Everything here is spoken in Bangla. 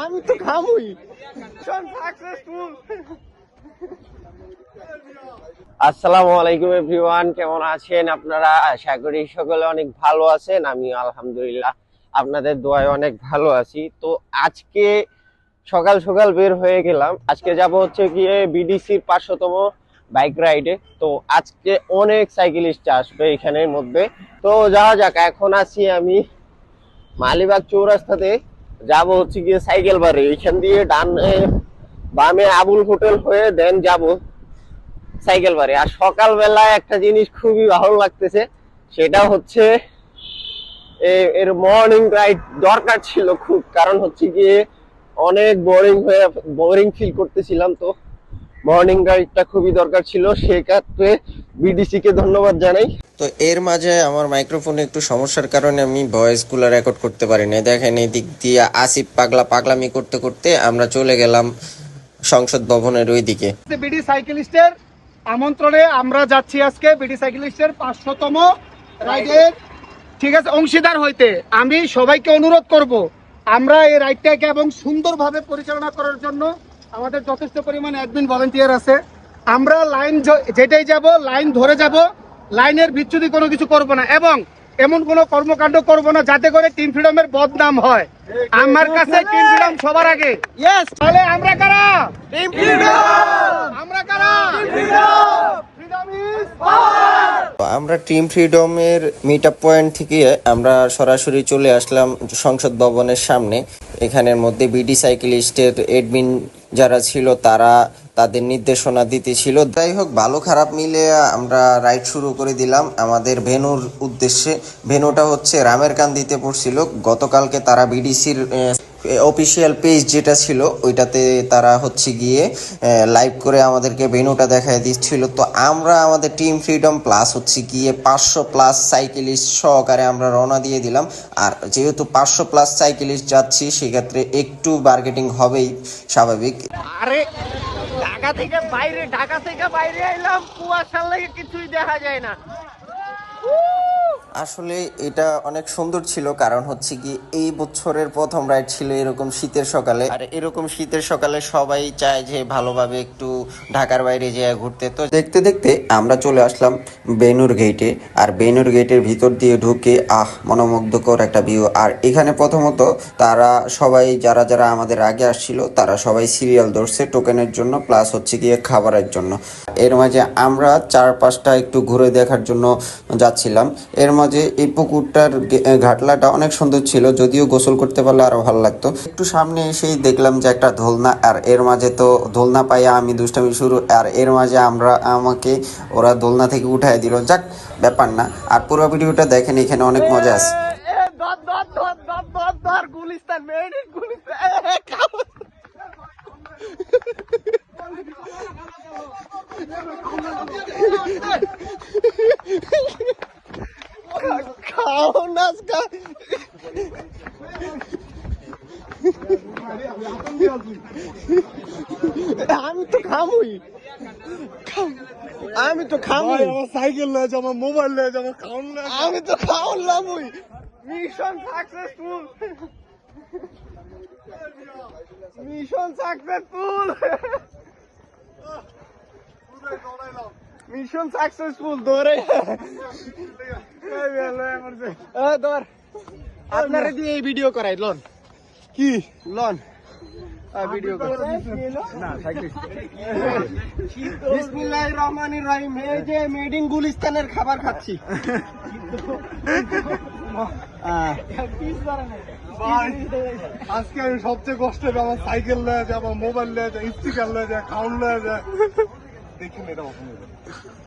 আমি তো খামুই। আসসালামু আলাইকুম এভরিওয়ান, কেমন আছেন আপনারা? আশা করি সকলে অনেক ভালো আছেন। আমি আলহামদুলিল্লাহ আপনাদের দোয়ায় অনেক ভালো আছি। তো আজকে সকাল সকাল বের হয়ে গেলাম। আজকে যাব হচ্ছে গিয়ে বিডিসির 500তম বাইক রাইডে। তো আজকে অনেক সাইকেলিস্ট আসবে এখানের মধ্যে। তো যাওয়া যাক। এখন আছি আমি মালিবাগ চৌরাস্তাতে, যাব হচ্ছে গিয়ে সাইকেল বাড়ি। এখান দিয়ে ডানে বামে আবুল হোটেল হয়ে দেন যাব সাইকেল বাড়ি। আর সকালবেলায় একটা জিনিস খুবই ভালো লাগতেছে, সেটা হচ্ছে এর মর্নিং রাইড দরকার ছিল খুব। কারণ হচ্ছে গিয়ে অনেক বোরিং ফিল করতেছিলাম। তো মর্নিং রাইডটা খুবই দরকার ছিল, সেক্ষেত্রে বিডিসি কে ধন্যবাদ জানাই। তো এর মাঝে আমার মাইক্রোফোনে একটু সমস্যার কারণে আমি ভয়েস গুলো রেকর্ড করতে পারিনি। দেখেন এই দিক দিয়ে আসিফ পাগলামি করতে করতে আমরা চলে গেলাম সংসদ ভবনের ওই দিকে। বিডি সাইকেলিস্টের আমন্ত্রণে আমরা যাচ্ছি আজকে বিডি সাইকেলিস্টের 500তম রাইডের, ঠিক আছে, অংশীদার হইতে। আমি সবাইকে অনুরোধ করব, আমরা এই রাইডটাকে এবং সুন্দরভাবে পরিচালনা করার জন্য আমাদের যথেষ্ট পরিমাণ অ্যাডমিন ভলান্টিয়ার আছে। আমরা লাইন যেটাই যাব লাইন ধরে যাব, লাইনের বিচ্যুতি কোনো কিছু করব না এবং এমন কোনো কর্মকাণ্ড করব না যাতে করে টিম ফ্রিডমের বদনাম হয়। আমার কাছে টিম ফ্রিডম সবার আগে। ইয়েস, তাহলে আমরা কারা? Team freedom. আমরা কারা? Team freedom. Freedom is power. আমরা টিম ফ্রিডমের মিট আপ পয়েন্ট থেকে আমরা সরাসরি চলে আসলাম সংসদ ভবনের সামনে। এখানের মধ্যে বিডি সাইকেলিস্টের এডমিন যারা ছিল তারা তাদের নির্দেশনা দিতেছিল। যাই হোক, ভালো খারাপ মিলে আমরা রাইড শুরু করে দিলাম আমাদের ভেনুর উদ্দেশ্যে। ভেনুটা হচ্ছে রামেরকান্দিতে পড়ছিল। গতকালকে তারা বিডিসির অফিসিয়াল পেজ যেটা ছিল ওইটাতে তারা হচ্ছে গিয়ে লাইভ করে আমাদেরকে ভেনুটা দেখায় দিচ্ছিল। তো আমরা আমাদের টিম ফ্রিডম প্লাস হচ্ছে গিয়ে 500+ সাইকেলিস্ট সহকারে আমরা রওনা দিয়ে দিলাম। আর যেহেতু 500+ সাইকেলিস্ট যাচ্ছি, সেক্ষেত্রে একটু বার্গেটিং হবেই স্বাভাবিক। আরে ঢাকা থেকে বাইরে আইলাম, কুয়াশার লাগে কিছুই দেখা যায় না। আসলে এটা অনেক সুন্দর ছিল, কারণ হচ্ছে কি এই বছরের প্রথম রাইড ছিল এরকম শীতের সকালে। আর এরকম শীতের সকালে সবাই চায় যে ভালোভাবে একটু ঢাকার বাইরে যেয়ে ঘুরতে। তো দেখতে দেখতে আমরা চলে আসলাম বেনুর গেটে। আর বেনুর গেটের ভিতর দিয়ে ঢুকে মনোমুগ্ধকর একটা ভিউ। আর এখানে প্রথমত তারা সবাই যারা যারা আমাদের আগে আসছিল তারা সবাই সিরিয়াল ধরছে টোকেনের জন্য, প্লাস হচ্ছে গিয়ে খাবারের জন্য। এর মাঝে আমরা 4-5টা একটু ঘুরে দেখার জন্য যাচ্ছিলাম। এর মাঝে এই পুকুরটার ঘাটলাটা অনেক সুন্দর ছিল, যদিও গোসল করতে পারলে আরো ভালো লাগতো। একটু সামনে এসেই দেখলাম যে একটা দোলনা, আর এর মাঝে তো দোলনা পাইয়া আমি দুষ্টামি শুরু। আর এর মাঝে আমাকে ওরা দোলনা থেকে উঠাই দিল। যাক, ব্যাপার না। আর পুরো ভিডিওটা দেখেন, এখানে অনেক মজা আছে। Gulistan made in Gulistan. খাও নাচকা। আমি তো খামুই। আমি তো খামুই। আমার সাইকেল লয়ে যাবো, মোবাইল লয়ে যাবো, খাউন লয়ে যাবো। আমি তো খাওয়ালামই। Mission successful. Mission successful. Mission successful. ধরে ধর আপনারা দিয়ে এই ভিডিও করাই লন কি লন ভিডিও বিসমিল্লাহির রহমানির রহিম। এই যে মেড ইন গুলিস্তানের খাবার খাচ্ছি। আজকে আমি সবচেয়ে কষ্ট হবে, আমার সাইকেল লয়ে যাবো, মোবাইল লয়ে যাবো, স্পিকার লয়ে যায়, খাউন লয়ে যায়। দেখুন এটা